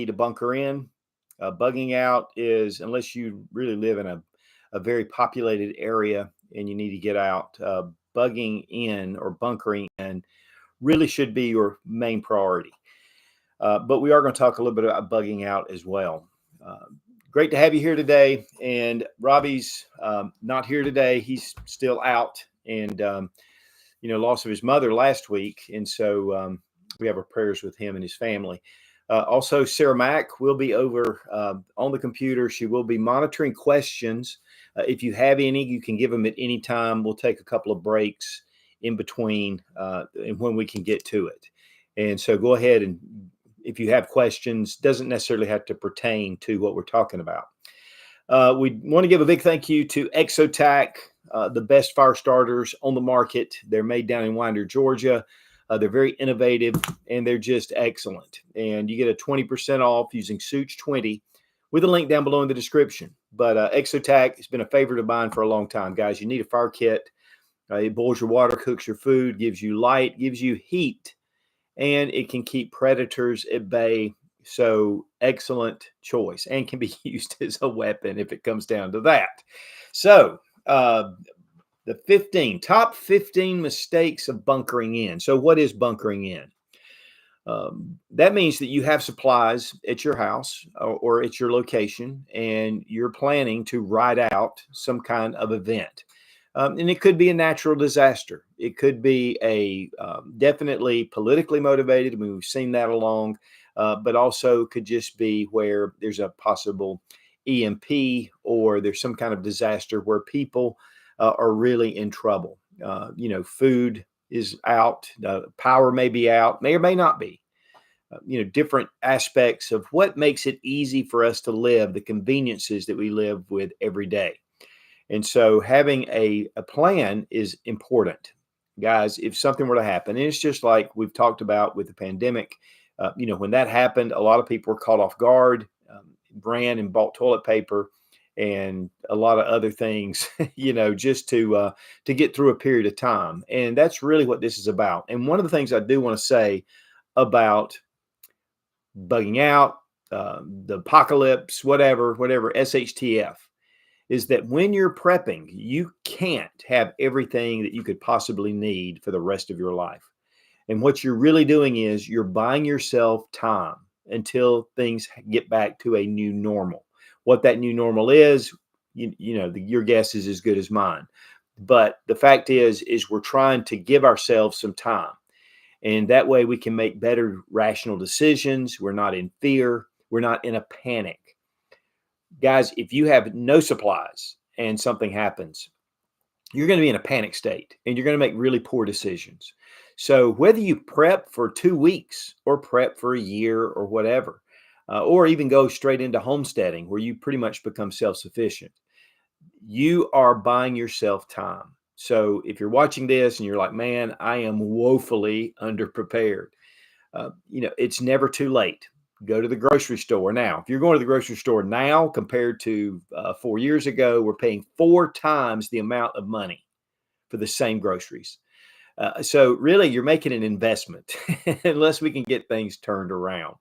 to bunker in. Bugging out is, unless you really live in a very populated area and you need to get out, bugging in or bunkering in really should be your main priority. But we are going to talk a little bit about bugging out as well. Great to have you here today. And Robbie's not here today. He's still out and, loss of his mother last week. And so we have our prayers with him and his family. Also, Sarah Mack will be over on the computer. She will be monitoring questions. If you have any, you can give them at any time. We'll take a couple of breaks in between and when we can get to it. And so go ahead, and if you have questions, doesn't necessarily have to pertain to what we're talking about. We want to give a big thank you to Exotac, the best fire starters on the market. They're made down in Winder, Georgia. They're very innovative and they're just excellent. And you get a 20% off using Sootch 20 with a link down below in the description. But Exotac has been a favorite of mine for a long time, guys. You need a fire kit. It boils your water, cooks your food, gives you light, gives you heat, and it can keep predators at bay. So excellent choice, and can be used as a weapon if it comes down to that. So the top 15 mistakes of bunkering in. So what is bunkering in? That means that you have supplies at your house or at your location, and you're planning to ride out some kind of event. And it could be a natural disaster. It could be a definitely politically motivated. I mean, we've seen that along, but also could just be where there's a possible EMP or there's some kind of disaster where people are really in trouble. Food is out, power may be out, may or may not be. Different aspects of what makes it easy for us to live, the conveniences that we live with every day. And so having a plan is important. Guys, if something were to happen, and it's just like we've talked about with the pandemic, when that happened, a lot of people were caught off guard, ran and bought toilet paper and a lot of other things, just to get through a period of time. And that's really what this is about. And one of the things I do want to say about bugging out, the apocalypse, whatever, SHTF, is that when you're prepping, you can't have everything that you could possibly need for the rest of your life. And what you're really doing is you're buying yourself time until things get back to a new normal. What that new normal is, your guess is as good as mine. But the fact is we're trying to give ourselves some time. And that way we can make better rational decisions. We're not in fear. We're not in a panic. Guys, if you have no supplies and something happens, you're going to be in a panic state and you're going to make really poor decisions. So whether you prep for 2 weeks or prep for a year or whatever, or even go straight into homesteading where you pretty much become self-sufficient, you are buying yourself time. So if you're watching this and you're like, man, I am woefully underprepared, it's never too late. Go to the grocery store now. If you're going to the grocery store now compared to 4 years ago, we're paying 4 times the amount of money for the same groceries. So really, you're making an investment unless we can get things turned around.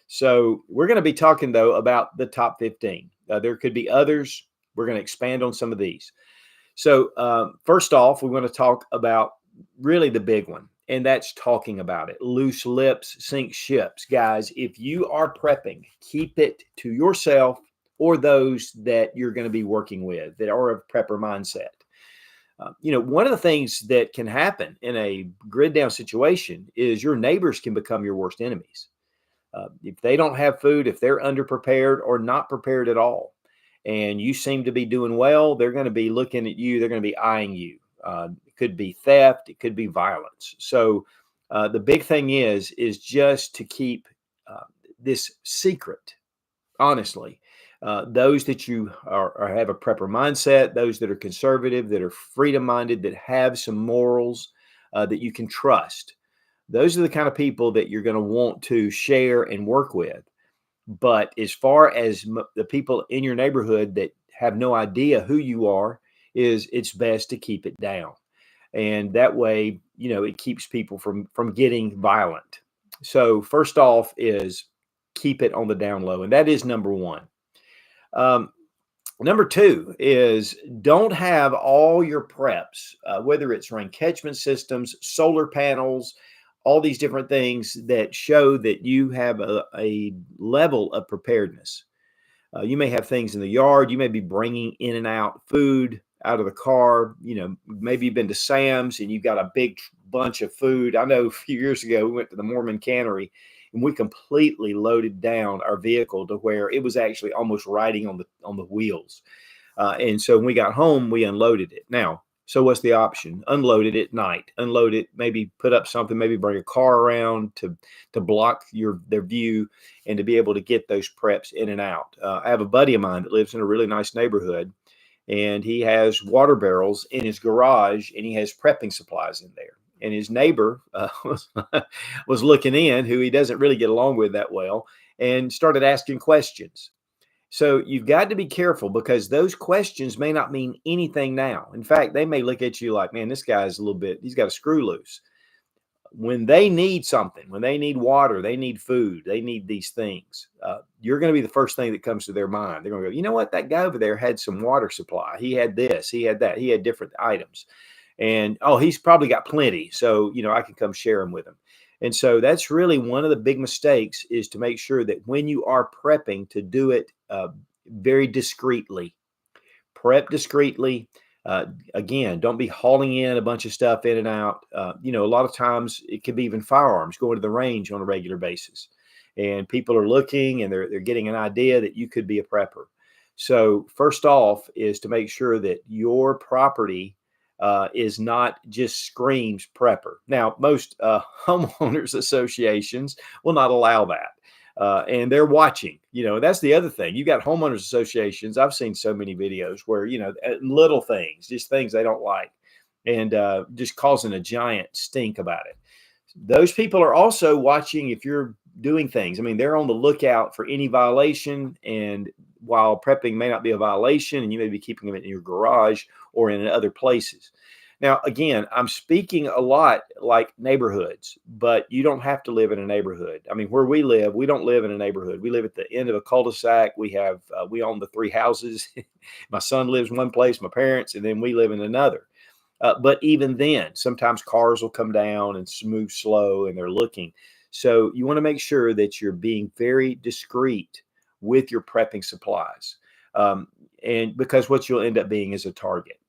So we're going to be talking, though, about the top 15. There could be others. We're going to expand on some of these. So first off, we want to talk about really the big one. And that's talking about it. Loose lips sink ships. Guys, if you are prepping, keep it to yourself or those that you're going to be working with that are of prepper mindset. One of the things that can happen in a grid down situation is your neighbors can become your worst enemies. If they don't have food, if they're underprepared or not prepared at all, and you seem to be doing well, they're going to be looking at you. They're going to be eyeing you. It could be theft. It could be violence. So the big thing is just to keep this secret, honestly. Those that you have a prepper mindset, those that are conservative, that are freedom-minded, that have some morals that you can trust. Those are the kind of people that you're going to want to share and work with. But as far as the people in your neighborhood that have no idea who you are, it's best to keep it down. And that way, it keeps people from getting violent. So first off is keep it on the down low. And that is number one. Number two is don't have all your preps, whether it's rain catchment systems, solar panels, all these different things that show that you have a level of preparedness. You may have things in the yard. You may be bringing in and out food out of the car. Maybe you've been to Sam's and you've got a big bunch of food. I know a few years ago, we went to the Mormon cannery and we completely loaded down our vehicle to where it was actually almost riding on the wheels. And so when we got home, we unloaded it. Now, so what's the option? Unload it at night. Unload it, maybe put up something, maybe bring a car around to block their view and to be able to get those preps in and out. I have a buddy of mine that lives in a really nice neighborhood, and he has water barrels in his garage, and he has prepping supplies in there. And his neighbor was looking in, who he doesn't really get along with that well, and started asking questions. So you've got to be careful, because those questions may not mean anything now. In fact, they may look at you like, man, this guy's he's got a screw loose. When they need something, when they need water, they need food, they need these things, you're going to be the first thing that comes to their mind. They're going to go, you know what? That guy over there had some water supply. He had this, he had that, he had different items. And, oh, he's probably got plenty. So, I can come share them with him. And so that's really one of the big mistakes, is to make sure that when you are prepping, to do it very discreetly. Prep discreetly. Again, don't be hauling in a bunch of stuff in and out. A lot of times it could be even firearms going to the range on a regular basis. And people are looking and they're getting an idea that you could be a prepper. So first off is to make sure that your property is not just screams prepper. Now, most homeowners associations will not allow that. And they're watching, that's the other thing. You got homeowners associations. I've seen so many videos where, little things, just things they don't like, and just causing a giant stink about it. Those people are also watching if you're doing things. I mean, they're on the lookout for any violation. And while prepping may not be a violation, and you may be keeping them in your garage or in other places. Now, again, I'm speaking a lot like neighborhoods, but you don't have to live in a neighborhood. I mean, where we live, we don't live in a neighborhood. We live at the end of a cul-de-sac. We own the 3 houses. My son lives one place, my parents, and then we live in another. But even then, sometimes cars will come down and move slow, and they're looking. So you want to make sure that you're being very discreet with your prepping supplies. And because what you'll end up being is a target.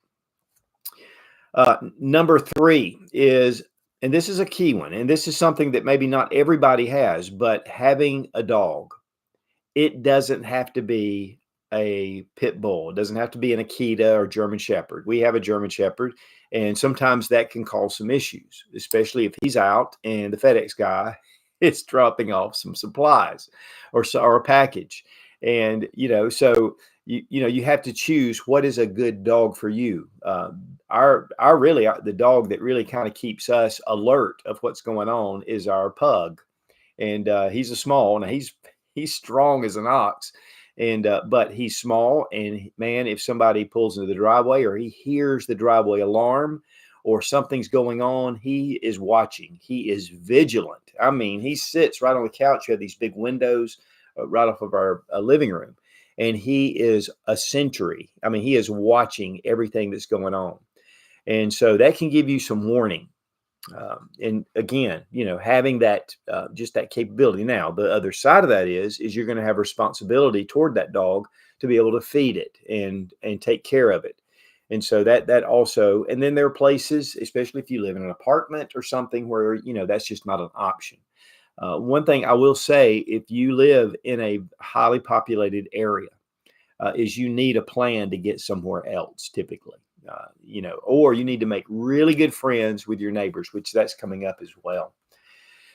Number 3 is, and this is a key one, and this is something that maybe not everybody has, but having a dog. It doesn't have to be a pit bull. It doesn't have to be an Akita or German Shepherd. We have a German Shepherd, and sometimes that can cause some issues, especially if he's out and the FedEx guy is dropping off some supplies or a package. And, so you have to choose what is a good dog for you. The dog that really kind of keeps us alert of what's going on is our pug. And he's a small, and he's strong as an ox. And but he's small, and man, if somebody pulls into the driveway or he hears the driveway alarm or something's going on, he is watching. He is vigilant. I mean, he sits right on the couch. You have these big windows right off of our living room, and he is a sentry. I mean, he is watching everything that's going on, and so that can give you some warning. And again, having that, just that capability. Now, the other side of that is you're going to have responsibility toward that dog to be able to feed it and take care of it. And so that also, and then there are places, especially if you live in an apartment or something where, that's just not an option. One thing I will say, if you live in a highly populated area, is you need a plan to get somewhere else typically. Or you need to make really good friends with your neighbors, which that's coming up as well.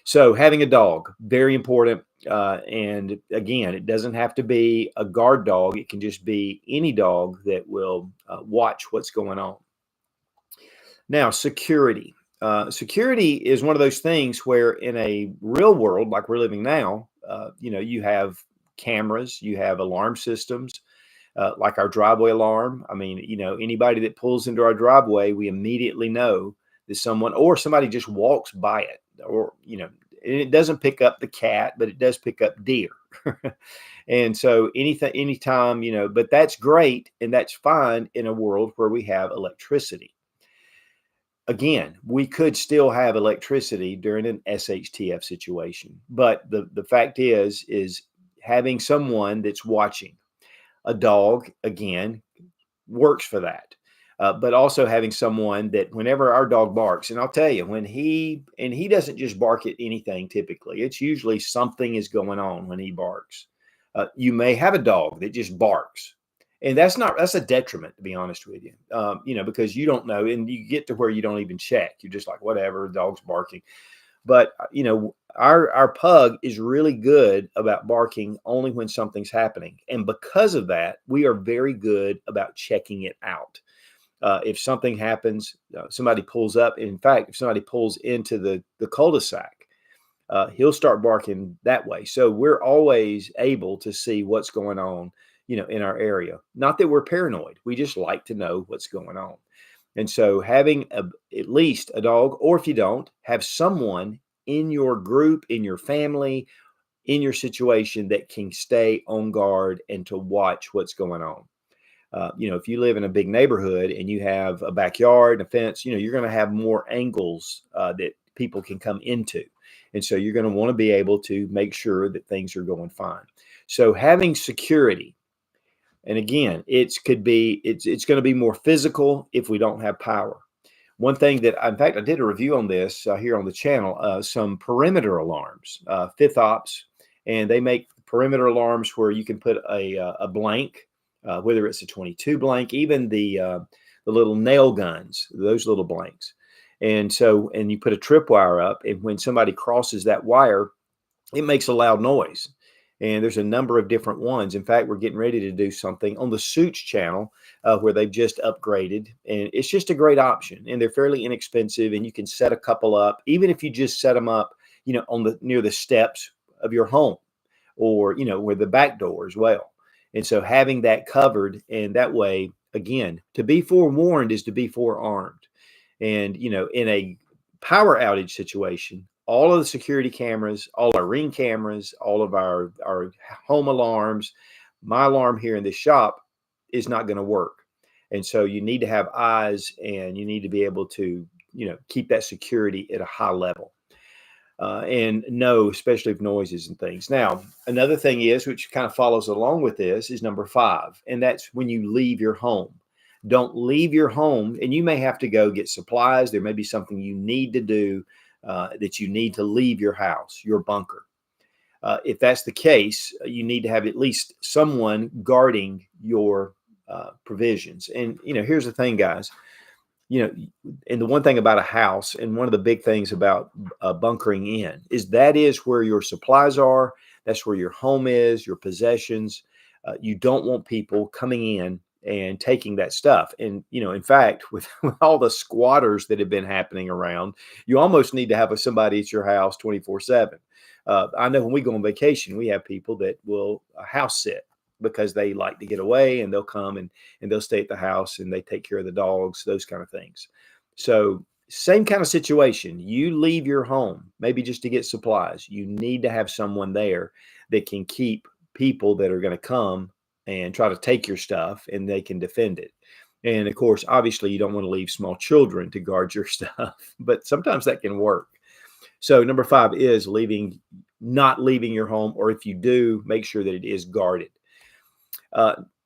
So having a dog, very important. And again, it doesn't have to be a guard dog. It can just be any dog that will watch what's going on. Now, security. Security is one of those things where in a real world, like we're living now, you have cameras, you have alarm systems. Like our driveway alarm. I mean, anybody that pulls into our driveway, we immediately know that somebody just walks by it, or, and it doesn't pick up the cat, but it does pick up deer. And so anytime, but that's great and that's fine in a world where we have electricity. Again, we could still have electricity during an SHTF situation, but the fact is having someone that's watching. A dog, again, works for that. But also having someone that whenever our dog barks, and I'll tell you, he doesn't just bark at anything typically, it's usually something is going on when he barks. You may have a dog that just barks. And that's a detriment, to be honest with you, because you don't know, and you get to where you don't even check. You're just like, whatever, dog's barking. But, our pug is really good about barking only when something's happening. And because of that, we are very good about checking it out. If something happens, somebody pulls up. In fact, if somebody pulls into the cul-de-sac, he'll start barking that way. So we're always able to see what's going on, in our area. Not that we're paranoid. We just like to know what's going on. And so having at least a dog, or if you don't, have someone in your group, in your family, in your situation that can stay on guard and to watch what's going on. If you live in a big neighborhood and you have a backyard and a fence, you're going to have more angles that people can come into. And so you're going to want to be able to make sure that things are going fine. So having security, and again, it's going to be more physical if we don't have power. One thing that, in fact, I did a review on this here on the channel, some perimeter alarms, Fifth Ops, and they make perimeter alarms where you can put a blank, whether it's a 22 blank, even the little nail guns, those little blanks. And you put a tripwire up, and when somebody crosses that wire, it makes a loud noise. And there's a number of different ones. In fact, we're getting ready to do something on the Sootch channel where they've just upgraded. And it's just a great option. And they're fairly inexpensive. And you can set a couple up, even if you just set them up, near the steps of your home, or, where the back door as well. And so having that covered, and that way, again, to be forewarned is to be forearmed. And, in a power outage situation, all of the security cameras, all our Ring cameras, all of our home alarms, my alarm here in this shop is not going to work. And so you need to have eyes, and you need to be able to, keep that security at a high level. And know, especially if noises and things. Now, another thing is, which kind of follows along with this, is number 5. And that's when you leave your home. Don't leave your home, and you may have to go get supplies. There may be something you need to do that you need to leave your house, your bunker. If that's the case, you need to have at least someone guarding your provisions. And, here's the thing, guys. And the one thing about a house, and one of the big things about bunkering in, is that is where your supplies are. That's where your home is, your possessions. You don't want people coming in and taking that stuff. And, in fact, with all the squatters that have been happening around, you almost need to have somebody at your house 24/7. I know when we go on vacation, we have people that will house sit because they like to get away, and they'll come and they'll stay at the house, and they take care of the dogs, those kind of things. So same kind of situation. You leave your home, maybe just to get supplies. You need to have someone there that can keep people that are going to come and try to take your stuff, and they can defend it. And of course, obviously, you don't want to leave small children to guard your stuff, but sometimes that can work. So number 5 is not leaving your home, or if you do, make sure that it is guarded.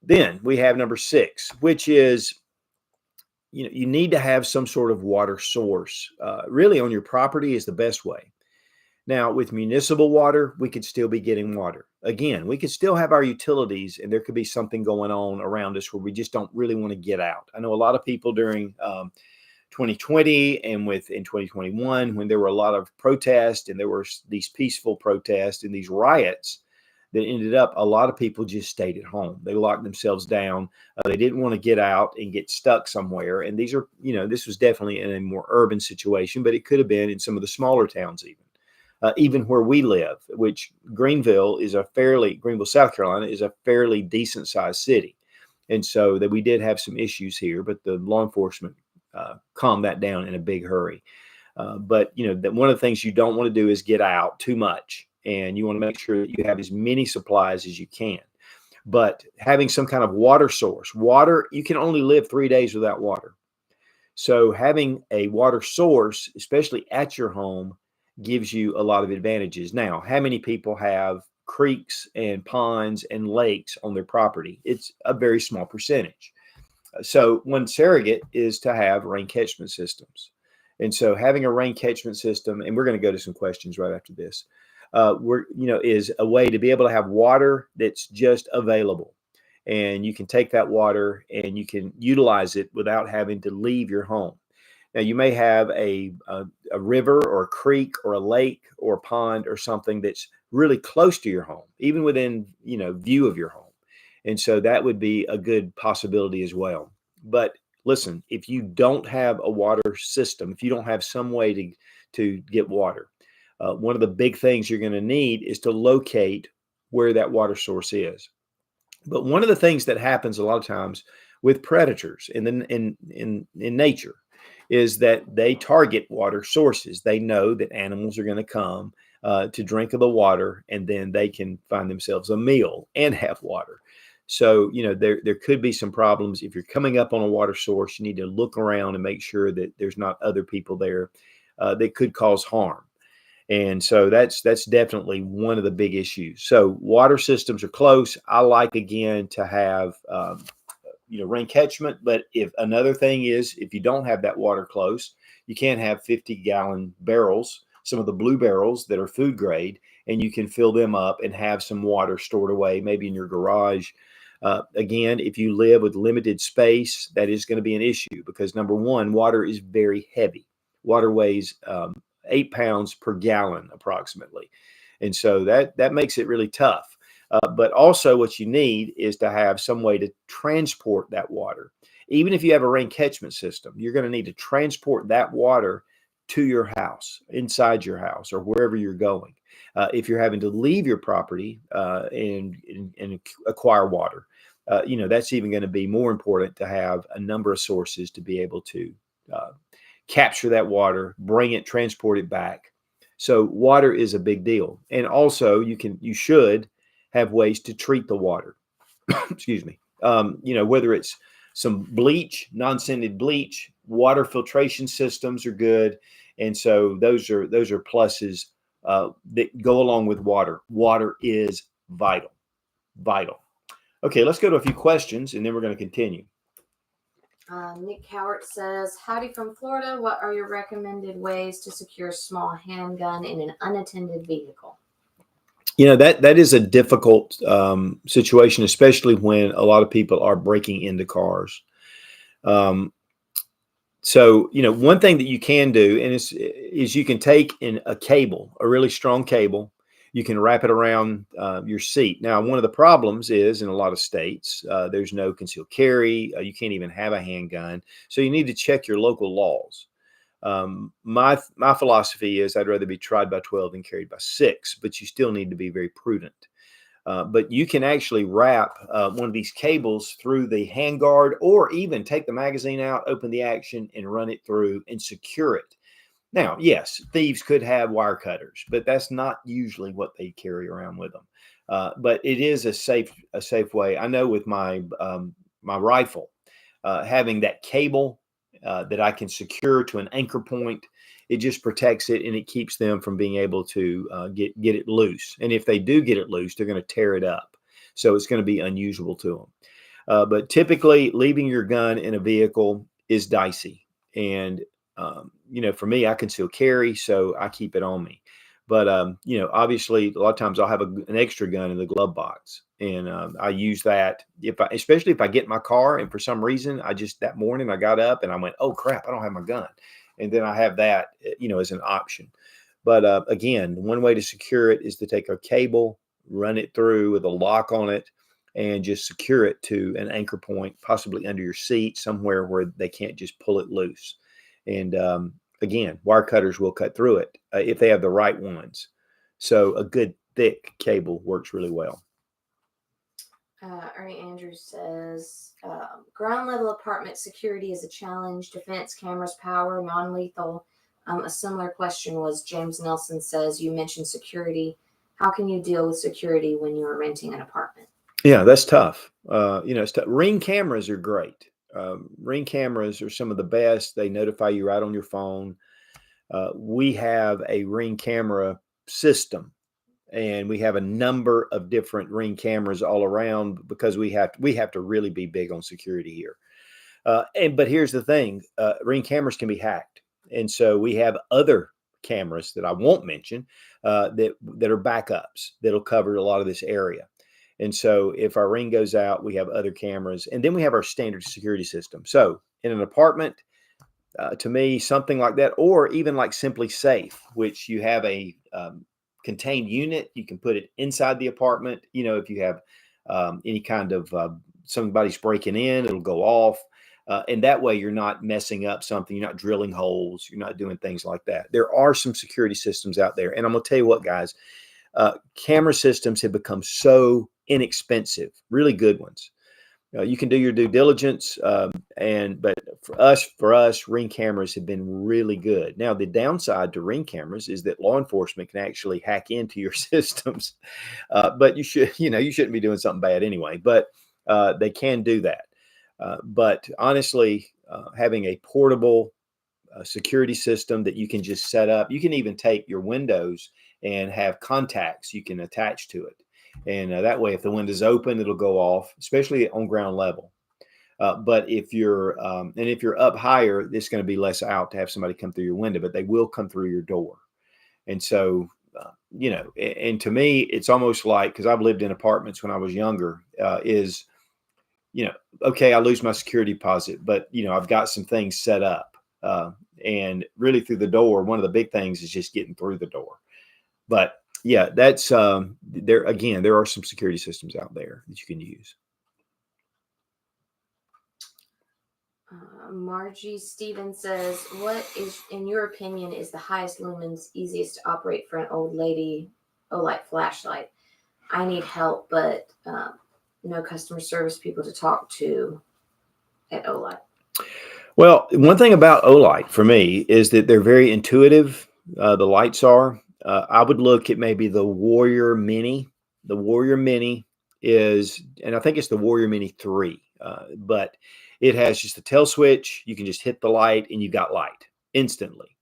Then we have number 6, which is, you need to have some sort of water source. Really on your property is the best way. Now, with municipal water, we could still be getting water. Again, we could still have our utilities, and there could be something going on around us where we just don't really want to get out. I know a lot of people during 2020 and in 2021, when there were a lot of protests, and there were these peaceful protests and these riots that ended up, a lot of people just stayed at home. They locked themselves down. They didn't want to get out and get stuck somewhere. And these are, this was definitely in a more urban situation, but it could have been in some of the smaller towns even where we live, which Greenville, South Carolina, is a fairly decent sized city. And so that we did have some issues here, but the law enforcement calmed that down in a big hurry. But one of the things you don't want to do is get out too much. and you want to make sure that you have as many supplies as you can. But having some kind of water source, water, you can only live 3 days without water. So having a water source, especially at your home, gives you a lot of advantages. Now, how many people have creeks and ponds and lakes on their property? It's a very small percentage. So one surrogate is to have rain catchment systems. And so having a rain catchment system, and we're going to go to some questions right after this, is a way to be able to have water that's just available. And you can take that water and you can utilize it without having to leave your home. Now, you may have a river or a creek or a lake or a pond or something that's really close to your home, even within, view of your home. And so that would be a good possibility as well. But listen, if you don't have a water system, if you don't have some way to get water, one of the big things you're going to need is to locate where that water source is. But one of the things that happens a lot of times with predators in nature is that they target water sources. They know that animals are going to come to drink of the water, and then they can find themselves a meal and have water. So, there could be some problems. If you're coming up on a water source, you need to look around and make sure that there's not other people there that could cause harm. And so that's definitely one of the big issues. So water systems are close. I like, again, to have, rain catchment. But if another thing is, if you don't have that water close, you can't have 50-gallon barrels, some of the blue barrels that are food grade, and you can fill them up and have some water stored away, maybe in your garage. Again, if you live with limited space, that is going to be an issue because, number one, water is very heavy. Water weighs 8 pounds per gallon approximately. And so that makes it really tough. But also what you need is to have some way to transport that water. Even if you have a rain catchment system, you're going to need to transport that water to your house, inside your house, or wherever you're going. If you're having to leave your property and acquire water, that's even going to be more important to have a number of sources to be able to capture that water, bring it, transport it back. So water is a big deal. And also you should have ways to treat the water. Excuse me. Whether it's some bleach, non-scented bleach, water filtration systems are good. And so those are pluses that go along with water. Water is vital. Okay, let's go to a few questions and then we're going to continue. Nick Howard says, howdy from Florida. What are your recommended ways to secure a small handgun in an unattended vehicle? That is a difficult situation, especially when a lot of people are breaking into cars. So, one thing that you can do is you can take in a cable, a really strong cable. You can wrap it around your seat. Now, one of the problems is in a lot of states, there's no concealed carry. You can't even have a handgun. So you need to check your local laws. My philosophy is I'd rather be tried by 12 than carried by 6, but you still need to be very prudent. But you can actually wrap one of these cables through the handguard, or even take the magazine out, open the action, and run it through and secure it. Now, yes, thieves could have wire cutters, but that's not usually what they carry around with them. But it is a safe way. I know with my rifle, having that cable that I can secure to an anchor point, it just protects it and it keeps them from being able to get it loose. And if they do get it loose, they're going to tear it up. So it's going to be unusable to them. But typically, leaving your gun in a vehicle is dicey. And for me, I conceal carry, so I keep it on me. But obviously, a lot of times I'll have an extra gun in the glove box, and I use that especially if I get in my car and for some reason that morning I got up and I went, oh crap, I don't have my gun, and then I have that as an option. But again, one way to secure it is to take a cable, run it through with a lock on it, and just secure it to an anchor point, possibly under your seat, somewhere where they can't just pull it loose. And again, wire cutters will cut through it if they have the right ones. So a good thick cable works really well. Ernie Andrews says, ground level apartment security is a challenge. Defense, cameras, power, non-lethal. A similar question was, James Nelson says, you mentioned security. How can you deal with security when you are renting an apartment? Yeah, that's tough. It's tough. Ring cameras are great. Ring cameras are some of the best. They notify you right on your phone. We have a Ring camera system, and we have a number of different Ring cameras all around because we have to really be big on security here. But here's the thing: Ring cameras can be hacked, and so we have other cameras that I won't mention that are backups that'll cover a lot of this area. And so if our Ring goes out, we have other cameras, and then we have our standard security system. So in an apartment, to me, something like that, or even like Simply Safe, which you have a contained unit, you can put it inside the apartment. If you have any kind of somebody's breaking in, it'll go off. And that way you're not messing up something. You're not drilling holes. You're not doing things like that. There are some security systems out there. And I'm going to tell you what, guys, camera systems have become so inexpensive, really good ones. You can do your due diligence, but for us, Ring cameras have been really good. Now, the downside to Ring cameras is that law enforcement can actually hack into your systems, but you shouldn't be doing something bad anyway. But they can do that. But honestly, having a portable security system that you can just set up, you can even take your windows and have contacts you can attach to it. And that way, if the window's open, it'll go off, especially on ground level. But if you're up higher, it's going to be less out to have somebody come through your window, but they will come through your door. And so, and to me, it's almost like, because I've lived in apartments when I was younger, okay, I lose my security deposit, but I've got some things set up, and really through the door. One of the big things is just getting through the door. But yeah, that's there again. There are some security systems out there that you can use. Margie Stevens says, "What is, in your opinion, is the highest lumens, easiest to operate for an old lady OITE flashlight? I need help, but no customer service people to talk to at OITE." Well, one thing about OITE for me is that they're very intuitive. The lights are. I would look at maybe the Warrior Mini. The Warrior Mini is, and I think it's the Warrior Mini 3, but it has just a tail switch. You can just hit the light and you got light instantly.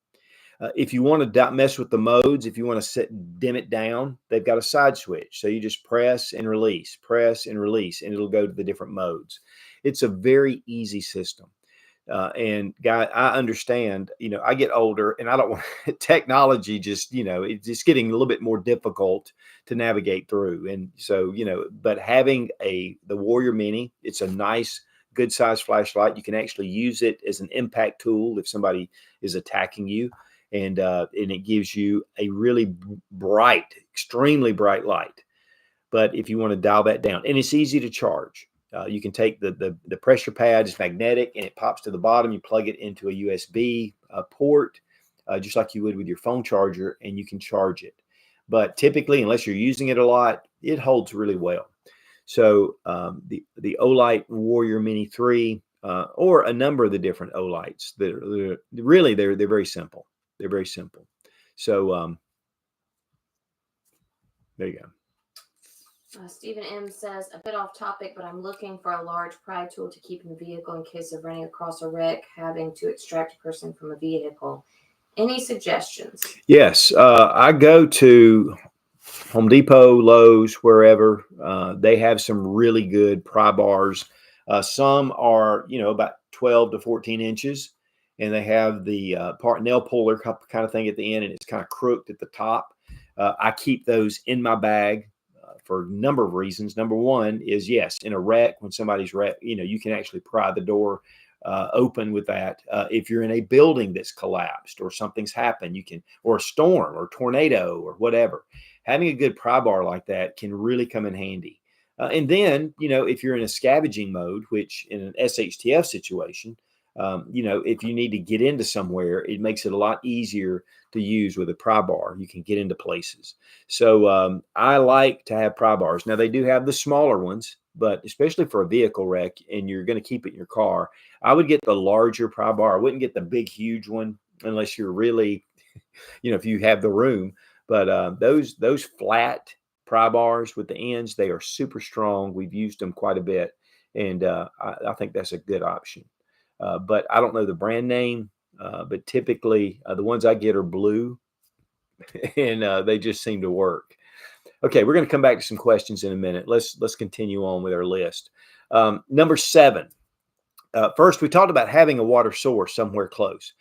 If you want to mess with the modes, if you want to dim it down, they've got a side switch. So you just press and release, and it'll go to the different modes. It's a very easy system. And guy, I understand, I get older and I don't want technology it's just getting a little bit more difficult to navigate through. And so, but having the Warrior Mini, it's a nice, good size flashlight. You can actually use it as an impact tool if somebody is attacking you. And it gives you a really bright, extremely bright light. But if you want to dial that down, and it's easy to charge. You can take the pressure pad, it's magnetic, and it pops to the bottom. You plug it into a USB port, just like you would with your phone charger, and you can charge it. But typically, unless you're using it a lot, it holds really well. So the OITE Warrior Mini 3, or a number of the different OITEs, they're very simple. They're very simple. So there you go. Stephen M says, a bit off topic, but I'm looking for a large pry tool to keep in the vehicle in case of running across a wreck, having to extract a person from a vehicle. Any suggestions? Yes. I go to Home Depot, Lowe's, wherever. They have some really good pry bars. Some are, about 12 to 14 inches, and they have the nail puller kind of thing at the end, and it's kind of crooked at the top. I keep those in my bag for a number of reasons. Number one is, yes, in a wreck, when somebody's wrecked, you can actually pry the door open with that. If you're in a building that's collapsed or something's happened, or a storm or tornado or whatever, having a good pry bar like that can really come in handy. And then, if you're in a scavenging mode, which in an SHTF situation, if you need to get into somewhere, it makes it a lot easier to use with a pry bar. You can get into places. So I like to have pry bars. Now, they do have the smaller ones, but especially for a vehicle wreck and you're going to keep it in your car, I would get the larger pry bar. I wouldn't get the big, huge one unless you're really, if you have the room. But those flat pry bars with the ends, they are super strong. We've used them quite a bit, and I think that's a good option. But I don't know the brand name, but typically the ones I get are blue, and they just seem to work. Okay, we're going to come back to some questions in a minute. Let's continue on with our list. Number 7. First, we talked about having a water source somewhere close.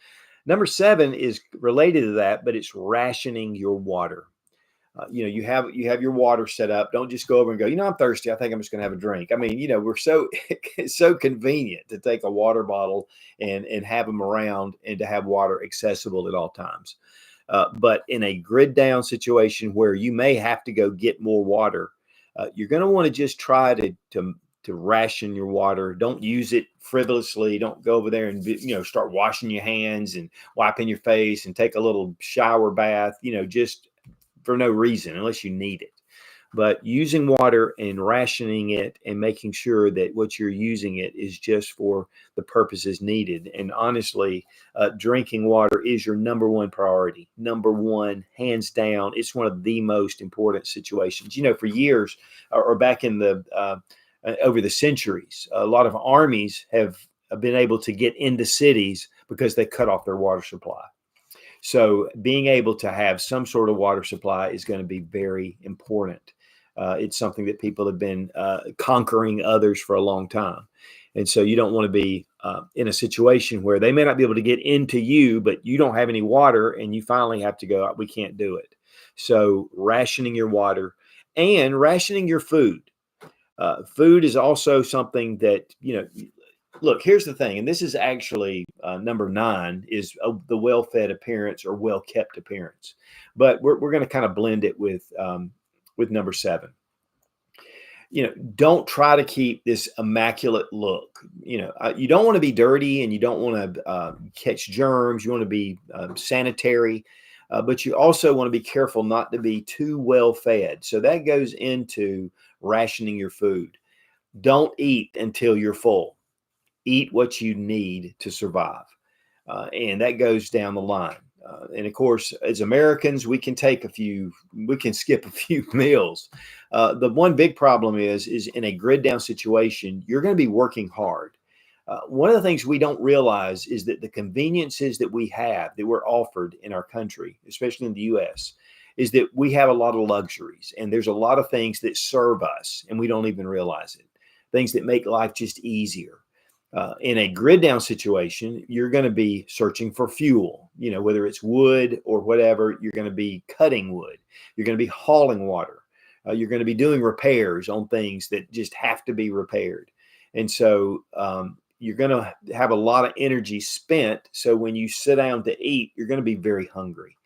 Number 7 is related to that, but it's rationing your water. You have your water set up. Don't just go over and go, I'm thirsty. I think I'm just going to have a drink. I mean, we're so it's so convenient to take a water bottle and have them around and to have water accessible at all times. But in a grid down situation where you may have to go get more water, you're going to want to just try to ration your water. Don't use it frivolously. Don't go over there and start washing your hands and wiping your face and take a little shower bath, just for no reason unless you need it. But using water and rationing it and making sure that what you're using it is just for the purposes needed. And honestly, drinking water is your number one priority. Number one, hands down. It's one of the most important situations. For years or back in over the centuries, a lot of armies have been able to get into cities because they cut off their water supply. So being able to have some sort of water supply is going to be very important. It's something that people have been conquering others for a long time. And so you don't want to be in a situation where they may not be able to get into you, but you don't have any water and you finally have to go, we can't do it. So rationing your water and rationing your food. Food is also something that, look, here's the thing, and this is actually number 9 is the well-fed appearance or well-kept appearance. But we're going to kind of blend it with number 7. Don't try to keep this immaculate look. You don't want to be dirty and you don't want to catch germs. You want to be sanitary, but you also want to be careful not to be too well fed. So that goes into rationing your food. Don't eat until you're full. Eat what you need to survive. And that goes down the line. And of course, as Americans, we can skip a few meals. The one big problem is in a grid down situation, you're going to be working hard. One of the things we don't realize is that the conveniences that we have, that we're offered in our country, especially in the U.S., is that we have a lot of luxuries and there's a lot of things that serve us and we don't even realize it. Things that make life just easier. In a grid down situation, you're going to be searching for fuel, whether it's wood or whatever. You're going to be cutting wood. You're going to be hauling water. You're going to be doing repairs on things that just have to be repaired. And so you're going to have a lot of energy spent. So when you sit down to eat, you're going to be very hungry.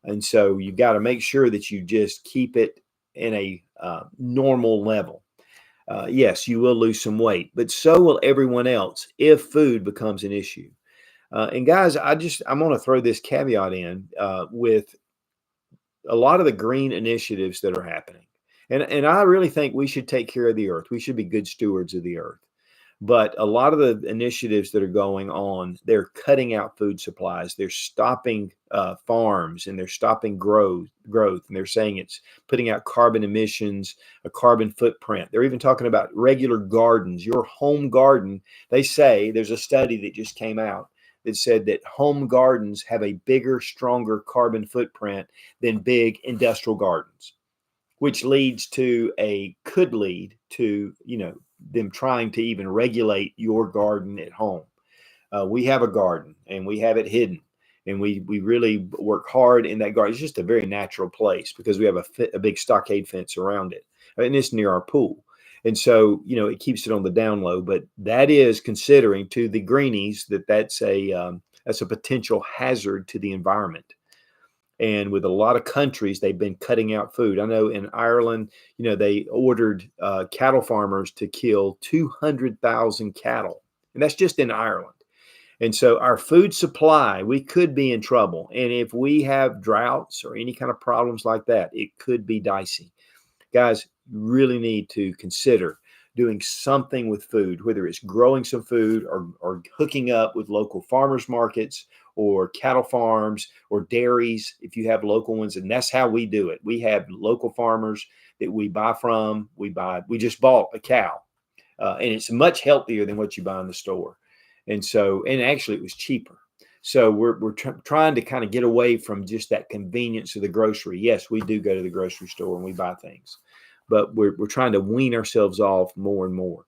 And so you got to make sure that you just keep it in a normal level. Yes, you will lose some weight, but so will everyone else if food becomes an issue. And guys, I'm going to throw this caveat in with a lot of the green initiatives that are happening. And I really think we should take care of the earth. We should be good stewards of the earth. But a lot of the initiatives that are going on, they're cutting out food supplies. They're stopping farms and they're stopping growth. And they're saying it's putting out carbon emissions, a carbon footprint. They're even talking about regular gardens, your home garden. They say there's a study that just came out that said that home gardens have a bigger, stronger carbon footprint than big industrial gardens, which could lead to, them trying to even regulate your garden at home. We have a garden and we have it hidden and we really work hard in that garden. It's just a very natural place because we have a big stockade fence around it and it's near our pool. And so, it keeps it on the down low, but that is considering to the greenies that's a potential hazard to the environment. And with a lot of countries, they've been cutting out food. I know in Ireland, they ordered cattle farmers to kill 200,000 cattle. And that's just in Ireland. And so our food supply, we could be in trouble. And if we have droughts or any kind of problems like that, it could be dicey. Guys, you really need to consider doing something with food, whether it's growing some food or hooking up with local farmers markets or cattle farms or dairies, if you have local ones. And that's how we do it. We have local farmers that we buy from. We just bought a cow, and it's much healthier than what you buy in the store. And actually it was cheaper. So we're trying to kind of get away from just that convenience of the grocery. Yes, we do go to the grocery store and we buy things, but we're trying to wean ourselves off more and more.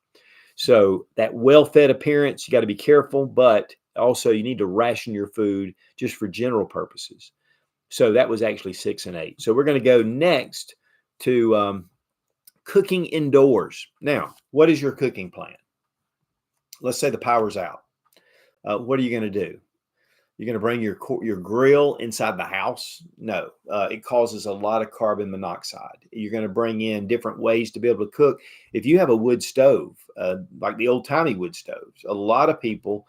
So that well-fed appearance, you got to be careful, but also you need to ration your food just for general purposes. So that was actually 6 and 8. So we're going to go next to cooking indoors. Now, what is your cooking plan? Let's say the power's out. What are you going to do? You're going to bring your grill inside the house? No, it causes a lot of carbon monoxide. You're going to bring in different ways to be able to cook. If you have a wood stove, like the old-timey wood stoves, a lot of people,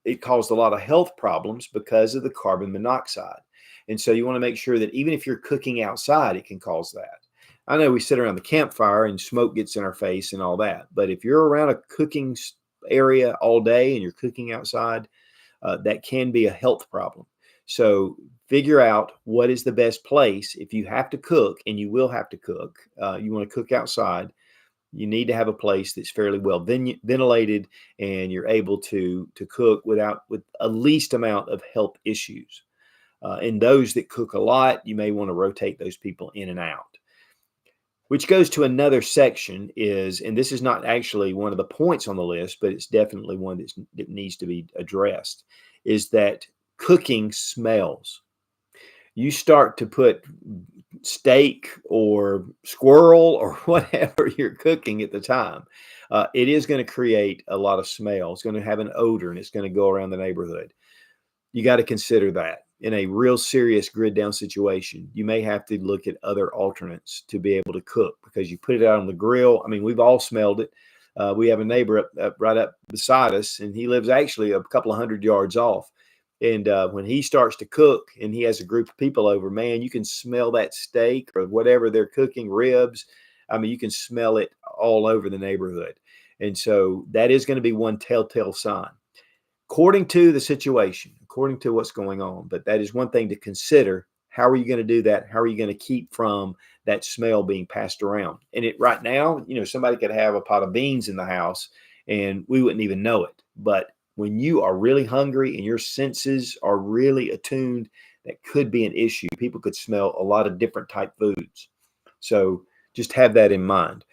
it caused a lot of health problems because of the carbon monoxide. And so you want to make sure that even if you're cooking outside, it can cause that. I know we sit around the campfire and smoke gets in our face and all that, but if you're around a cooking area all day and you're cooking outside, that can be a health problem. So figure out what is the best place. If you have to cook, and you will have to cook, you want to cook outside, you need to have a place that's fairly well ventilated and you're able to cook with a least amount of health issues. And those that cook a lot, you may want to rotate those people in and out. Which goes to another section and this is not actually one of the points on the list, but it's definitely one that needs to be addressed, is that cooking smells. You start to put steak or squirrel or whatever you're cooking at the time, it is going to create a lot of smell. It's going to have an odor and it's going to go around the neighborhood. You got to consider that. In a real serious grid down situation, you may have to look at other alternates to be able to cook, because you put it out on the grill. I mean, we've all smelled it. We have a neighbor right up beside us, and he lives actually a couple of 100 yards off. And when he starts to cook and he has a group of people over, man, you can smell that steak or whatever they're cooking, ribs. I mean, you can smell it all over the neighborhood. And so that is going to be one telltale sign, according to the situation, according to what's going on. But that is one thing to consider. How are you going to do that? How are you going to keep from that smell being passed around? And right now, somebody could have a pot of beans in the house and we wouldn't even know it. But when you are really hungry and your senses are really attuned, that could be an issue. People could smell a lot of different type foods. So just have that in mind.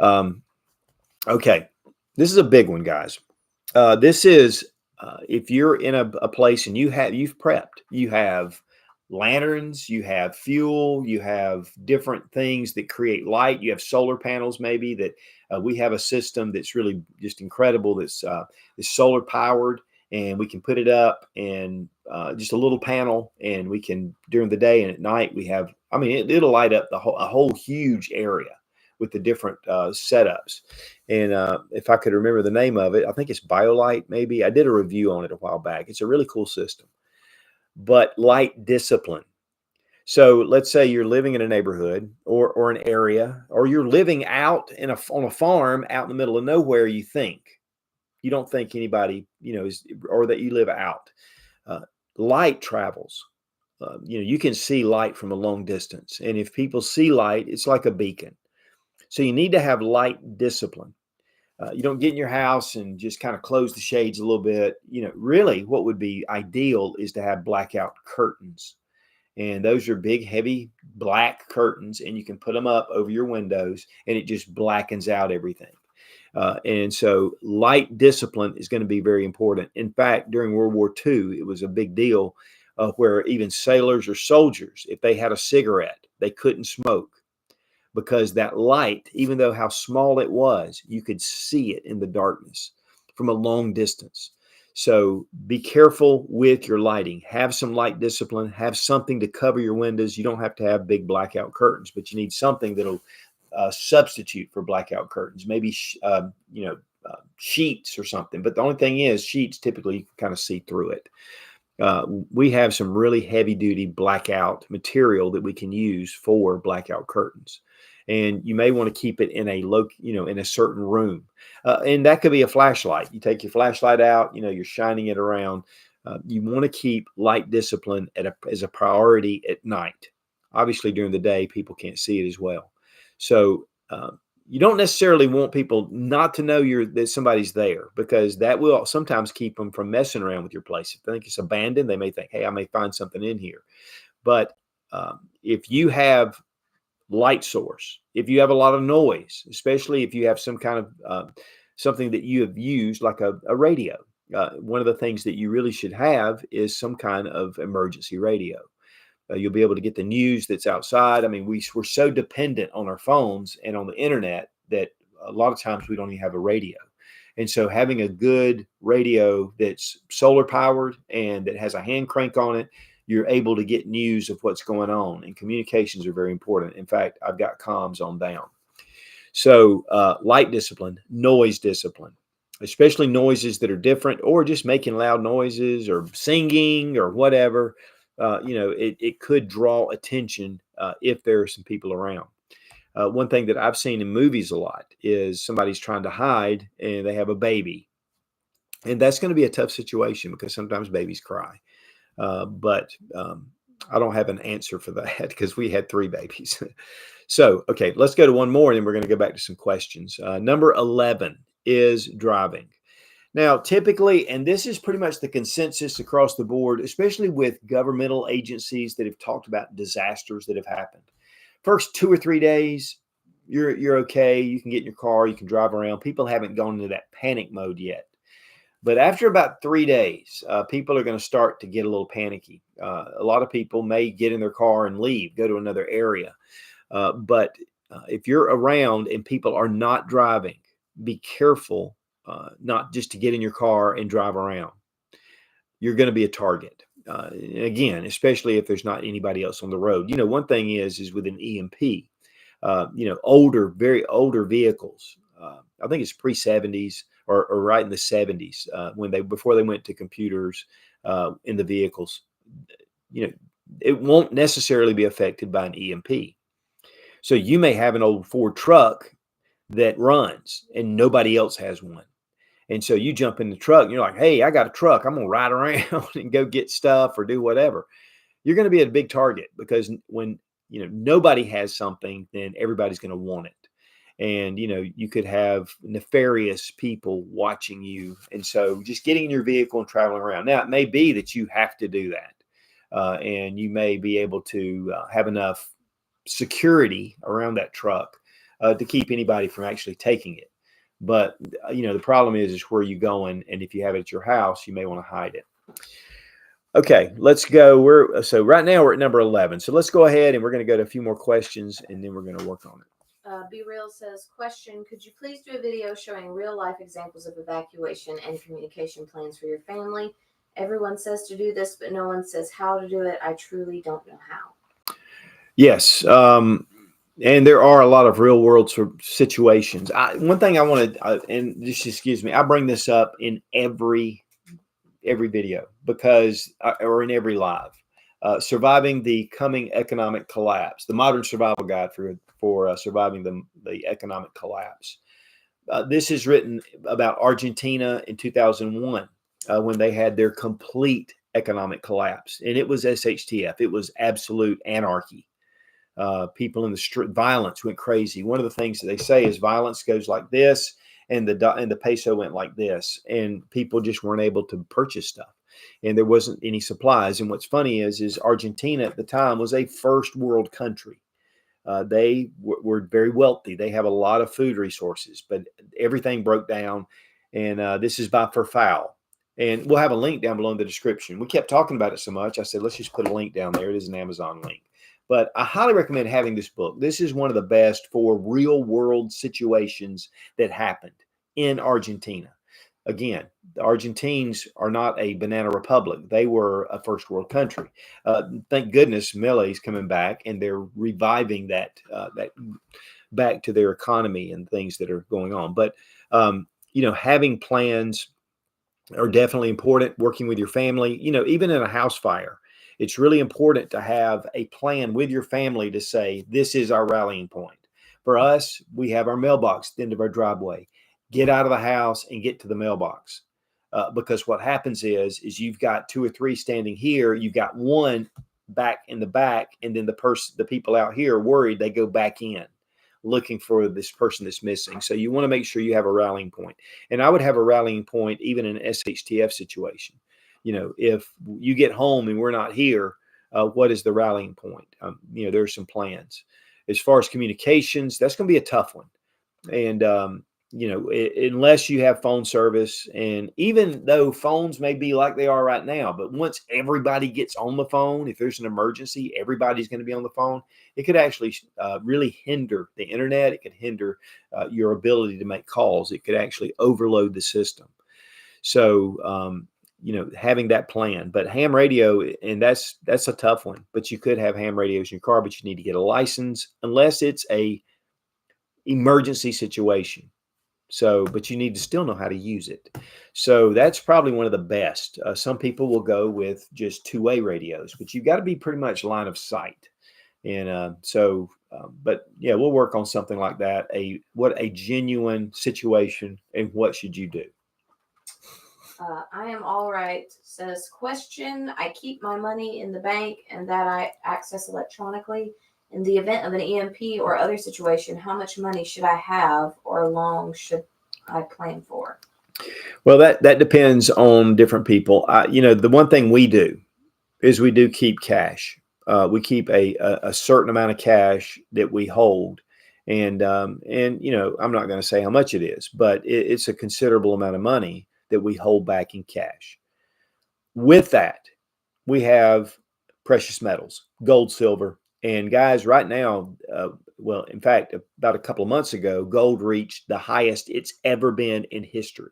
Okay. This is a big one, guys. This is, if you're in a place and you've prepped, you have lanterns, you have fuel, you have different things that create light, you have solar panels maybe that we have a system that's really just incredible, that's solar powered, and we can put it up and just a little panel, and we can, during the day and at night, we have, it'll light up a whole huge area with the different setups. And if I could remember the name of it, I think it's BioLight maybe. I did a review on it a while back. It's a really cool system. But light discipline. So let's say you're living in a neighborhood or an area, or you're living out on a farm out in the middle of nowhere. You don't think anybody, or that you live out. Light travels. You can see light from a long distance. And if people see light, it's like a beacon. So you need to have light discipline. You don't get in your house and just kind of close the shades a little bit. Really what would be ideal is to have blackout curtains. And those are big, heavy black curtains, and you can put them up over your windows and it just blackens out everything. And so light discipline is going to be very important. In fact, during World War II, it was a big deal where even sailors or soldiers, if they had a cigarette, they couldn't smoke. Because that light, even though how small it was, you could see it in the darkness from a long distance. So be careful with your lighting. Have some light discipline. Have something to cover your windows. You don't have to have big blackout curtains, but you need something that'll substitute for blackout curtains. Maybe sheets or something. But the only thing is, sheets typically you can kind of see through it. We have some really heavy-duty blackout material that we can use for blackout curtains. And you may want to keep it in a certain room. And that could be a flashlight. You take your flashlight out, you're shining it around. You want to keep light discipline as a priority at night. Obviously, during the day, people can't see it as well. So you don't necessarily want people not to know that somebody's there, because that will sometimes keep them from messing around with your place. If they think it's abandoned, they may think, hey, I may find something in here. But if you have light source, if you have a lot of noise, especially if you have some kind of something that you have used, like a radio, one of the things that you really should have is some kind of emergency radio. You'll be able to get the news that's outside. I mean, we're so dependent on our phones and on the internet that a lot of times we don't even have a radio. And so having a good radio that's solar powered and that has a hand crank on it, you're able to get news of what's going on. And communications are very important. In fact, I've got comms on down. So light discipline, noise discipline, especially noises that are different, or just making loud noises or singing or whatever. It could draw attention if there are some people around. One thing that I've seen in movies a lot is somebody's trying to hide and they have a baby. And that's going to be a tough situation because sometimes babies cry. But I don't have an answer for that because we had 3 babies. So, okay, let's go to one more and then we're going to go back to some questions. Number 11 is driving. Now, typically, and this is pretty much the consensus across the board, especially with governmental agencies that have talked about disasters that have happened. First 2 or 3 days, you're okay. You can get in your car, you can drive around. People haven't gone into that panic mode yet. But after about 3 days, people are going to start to get a little panicky. A lot of people may get in their car and leave, go to another area. But if you're around and people are not driving, be careful not just to get in your car and drive around. You're going to be a target. Again, especially if there's not anybody else on the road. One thing is with an EMP, very older vehicles. I think it's pre-70s or right in the 70s before they went to computers in the vehicles. It won't necessarily be affected by an EMP. So you may have an old Ford truck that runs and nobody else has one. And so you jump in the truck and you're like, hey, I got a truck. I'm going to ride around and go get stuff or do whatever. You're going to be a big target because when, nobody has something, then everybody's going to want it. And, you could have nefarious people watching you. And so just getting in your vehicle and traveling around. Now, it may be that you have to do that. And you may be able to have enough security around that truck to keep anybody from actually taking it. But, the problem is where you going. And if you have it at your house, you may want to hide it. Okay, let's go. So right now we're at number 11. So let's go ahead and we're going to go to a few more questions and then we're going to work on it. Be Real says, question, could you please do a video showing real life examples of evacuation and communication plans for your family? Everyone says to do this, but no one says how to do it. I truly don't know how. Yes. And there are a lot of real world situations. One thing I wanted, and just excuse me, I bring this up in every video because, or in every live, surviving the coming economic collapse, the modern survival guide for surviving the economic collapse. This is written about Argentina in 2001 when they had their complete economic collapse, and it was SHTF. It was absolute anarchy. People in the street, violence went crazy. One of the things that they say is violence goes like this, and the peso went like this, and people just weren't able to purchase stuff, and there wasn't any supplies. And what's funny is Argentina at the time was a first world country. They were very wealthy. They have a lot of food resources, but everything broke down. And this is by Fowl. And we'll have a link down below in the description. We kept talking about it so much, I said, let's just put a link down there. It is an Amazon link. But I highly recommend having this book. This is one of the best for real world situations that happened in Argentina. Again, the Argentines are not a banana republic. They were a first world country. Thank goodness Milei's coming back and they're reviving that back to their economy and things that are going on. But, having plans are definitely important. Working with your family, even in a house fire, it's really important to have a plan with your family to say, this is our rallying point. For us, we have our mailbox at the end of our driveway. Get out of the house and get to the mailbox. because what happens is you've got 2 or 3 standing here, you've got one back in the back, and then the people out here are worried, they go back in looking for this person that's missing. So you want to make sure you have a rallying point. And I would have a rallying point even in an SHTF situation. If you get home and we're not here, what is the rallying point? There's some plans. As far as communications, that's going to be a tough one. And, unless you have phone service, and even though phones may be like they are right now, but once everybody gets on the phone, if there's an emergency, everybody's going to be on the phone. It could actually really hinder the internet. It could hinder your ability to make calls. It could actually overload the system. So, having that plan. But ham radio, and that's a tough one. But you could have ham radios in your car, but you need to get a license unless it's a emergency situation. So, but you need to still know how to use it. So that's probably one of the best. Some people will go with just two-way radios, but you've got to be pretty much line of sight. And but yeah, we'll work on something like that. What a genuine situation, and what should you do? I am all right. Says question. I keep my money in the bank and that I access electronically. In the event of an EMP or other situation, how much money should I have, or long should I plan for? Well, that depends on different people. The one thing we do is we do keep cash. We keep a certain amount of cash that we hold, and I'm not going to say how much it is, but it's a considerable amount of money that we hold back in cash. With that, we have precious metals, gold, silver. And guys, right now, in fact, about a couple of months ago, gold reached the highest it's ever been in history.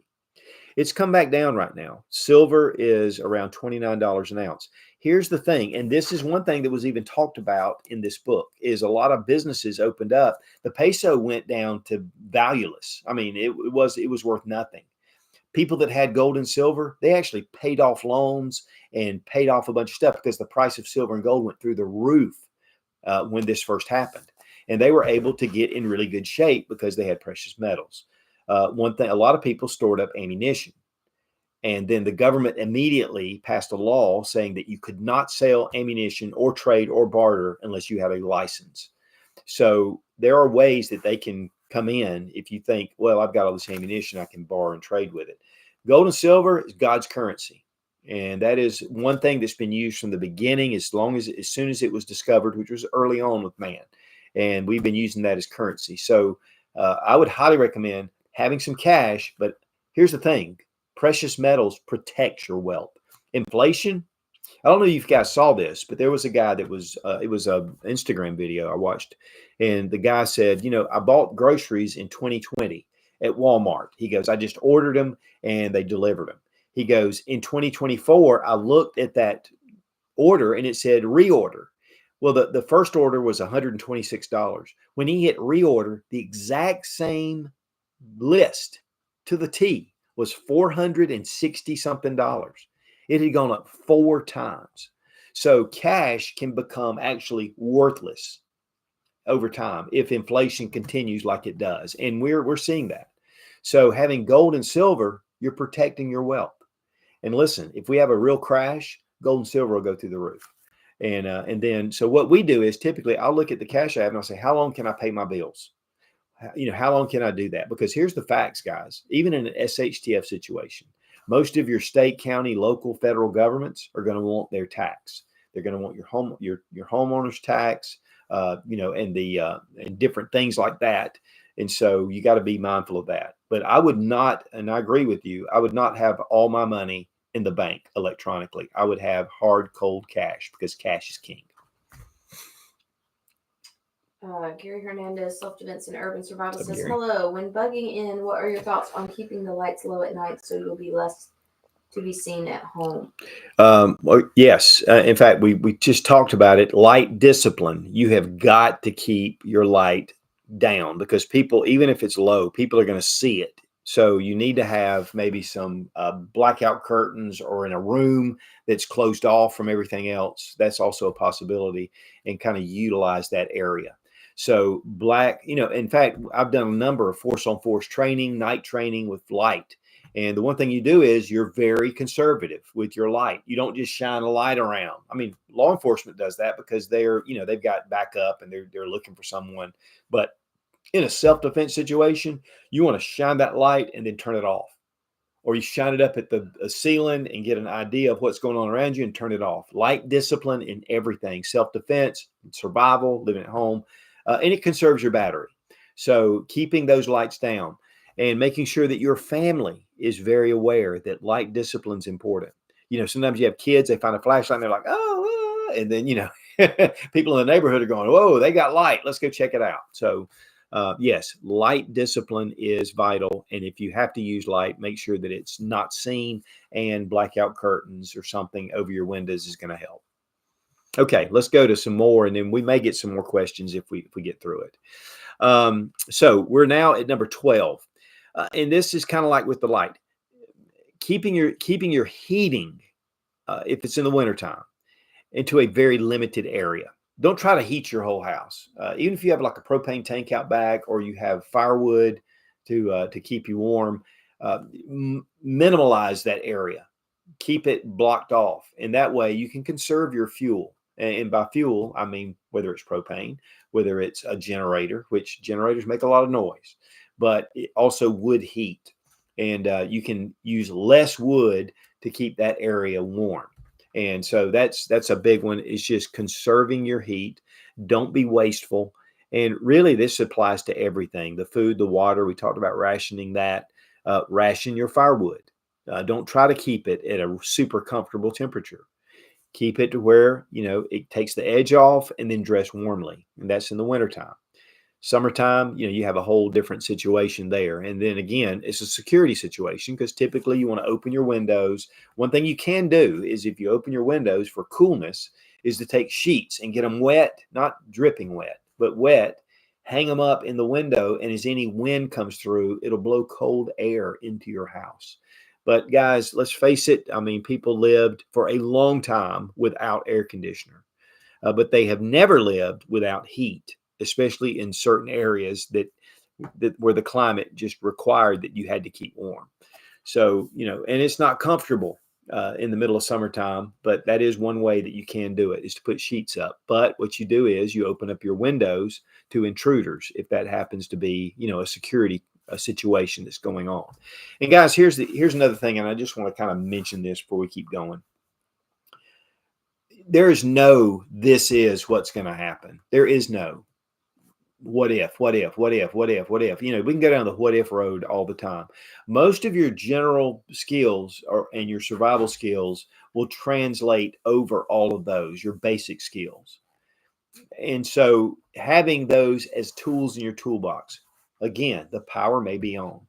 It's come back down right now. Silver is around $29 an ounce. Here's the thing, and this is one thing that was even talked about in this book, is a lot of businesses opened up. The peso went down to valueless. I mean, it was worth nothing. People that had gold and silver, they actually paid off loans and paid off a bunch of stuff because the price of silver and gold went through the roof when this first happened. And they were able to get in really good shape because they had precious metals. One thing, a lot of people stored up ammunition. And then the government immediately passed a law saying that you could not sell ammunition or trade or barter unless you have a license. So there are ways that they can come in if you think, well, I've got all this ammunition, I can borrow and trade with it. Gold and silver is God's currency. And that is one thing that's been used from the beginning, as soon as it was discovered, which was early on with man. And we've been using that as currency. So I would highly recommend having some cash. But here's the thing. Precious metals protect your wealth. Inflation, I don't know if you guys saw this, but there was a guy that was, it was an Instagram video I watched. And the guy said, I bought groceries in 2020 at Walmart. He goes, I just ordered them and they delivered them. He goes, in 2024, I looked at that order and it said reorder. Well, the first order was $126. When he hit reorder, the exact same list to the T was $460 something. It had gone up 4 times. So cash can become actually worthless over time if inflation continues like it does. And we're seeing that. So having gold and silver, you're protecting your wealth. And listen, if we have a real crash, gold and silver will go through the roof. And then, so what we do is typically I'll look at the cash I have and I'll say, how long can I pay my bills? How long can I do that? Because here's the facts, guys. Even in an SHTF situation, most of your state, county, local, federal governments are going to want their tax. They're going to want your homeowner's tax, and different things like that. And so you got to be mindful of that. But I would not, and I agree with you, I would not have all my money in the bank electronically. I would have hard, cold cash because cash is king. Gary Hernandez, Self-Defense and Urban Survival says, Gary? hello. When bugging in, what are your thoughts on keeping the lights low at night so you'll be less to be seen at home? Yes. In fact, we just talked about it. Light discipline. You have got to keep your light down because people, even if it's low, people are going to see it. So you need to have maybe some blackout curtains, or in a room that's closed off from everything else. That's also a possibility, and kind of utilize that area. So in fact, I've done a number of force on force training, night training with light. And the one thing you do is you're very conservative with your light. You don't just shine a light around. I mean, law enforcement does that because they've got backup and they're looking for someone. But in a self-defense situation, you want to shine that light and then turn it off. Or you shine it up at the ceiling and get an idea of what's going on around you and turn it off. Light discipline in everything, self-defense, survival, living at home, and it conserves your battery. So keeping those lights down and making sure that your family is very aware that light discipline is important. Sometimes you have kids, they find a flashlight and they're like, oh, and then, people in the neighborhood are going, whoa, they got light. Let's go check it out. So yes, light discipline is vital. And if you have to use light, make sure that it's not seen, and blackout curtains or something over your windows is going to help. Okay, let's go to some more, and then we may get some more questions if we get through it. So we're now at number 12. And this is kind of like with the light, keeping your heating, if it's in the wintertime, into a very limited area. Don't try to heat your whole house. Even if you have like a propane tank out back, or you have firewood to keep you warm, minimalize that area. Keep it blocked off. And that way you can conserve your fuel. And by fuel, I mean whether it's propane, whether it's a generator, which generators make a lot of noise, but it also wood heat. And you can use less wood to keep that area warm. And so that's a big one. It's just conserving your heat. Don't be wasteful. And really, this applies to everything: the food, the water. We talked about rationing that. Ration your firewood. Don't try to keep it at a super comfortable temperature. Keep it to where, it takes the edge off, and then dress warmly. And that's in the wintertime. Summertime, you have a whole different situation there. And then again, it's a security situation because typically you want to open your windows. One thing you can do is, if you open your windows for coolness, is to take sheets and get them wet, not dripping wet, but wet, hang them up in the window. And as any wind comes through, it'll blow cold air into your house. But guys, let's face it. I mean, people lived for a long time without air conditioner, but they have never lived without heat, especially in certain areas that where the climate just required that you had to keep warm. So, and it's not comfortable in the middle of summertime, but that is one way that you can do it, is to put sheets up. But what you do is you open up your windows to intruders, if that happens to be, a security situation that's going on. And guys, here's another thing, and I just want to kind of mention this before we keep going. There is no, this is what's going to happen. There is no what if. We can go down the what if road all the time. Most of your general skills and your survival skills will translate over all of those, your basic skills. And so having those as tools in your toolbox, again, the power may be on.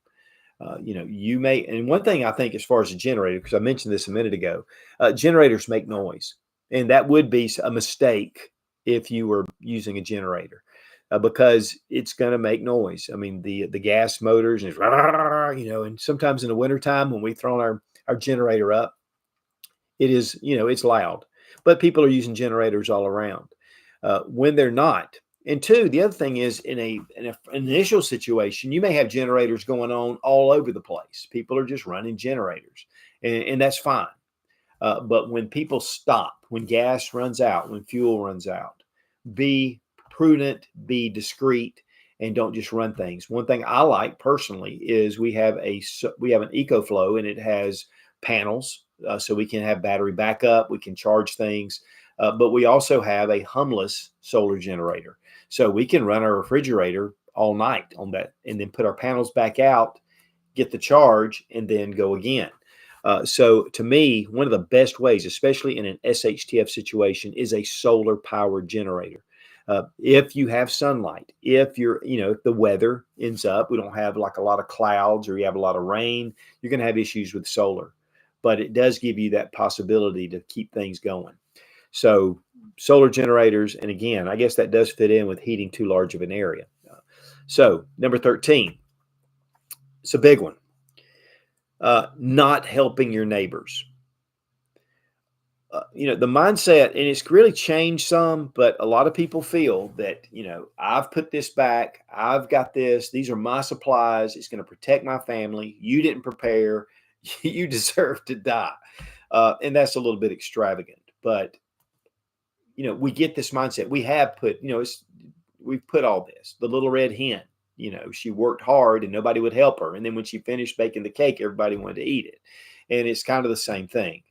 You may, and one thing I think as far as a generator, because I mentioned this a minute ago, generators make noise. And that would be a mistake if you were using a generator. Because it's going to make noise. I mean, the gas motors, and and sometimes in the wintertime when we throw our generator up, it is, it's loud. But people are using generators all around when they're not. And two, the other thing is, in an initial situation, you may have generators going on all over the place. People are just running generators, and that's fine. But when people stop, when gas runs out, when fuel runs out, be prudent, be discreet, and don't just run things. One thing I like personally is we have an EcoFlow, and it has panels, so we can have battery backup, we can charge things, but we also have a humless solar generator, so we can run our refrigerator all night on that, and then put our panels back out, get the charge, and then go again. So to me, one of the best ways, especially in an SHTF situation, is a solar powered generator. If you have sunlight, if if the weather ends up, we don't have like a lot of clouds, or you have a lot of rain, you're going to have issues with solar, but it does give you that possibility to keep things going. So solar generators, and again, I guess that does fit in with heating too large of an area. So number 13, it's a big one. Not helping your neighbors. the mindset, and it's really changed some, but a lot of people feel that, I've put this back, I've got this, these are my supplies, it's going to protect my family. You didn't prepare, you deserve to die. And that's a little bit extravagant, but we get this mindset. We have put, we've put all this, the little red hen, she worked hard and nobody would help her. And then when she finished baking the cake, everybody wanted to eat it. And it's kind of the same thing.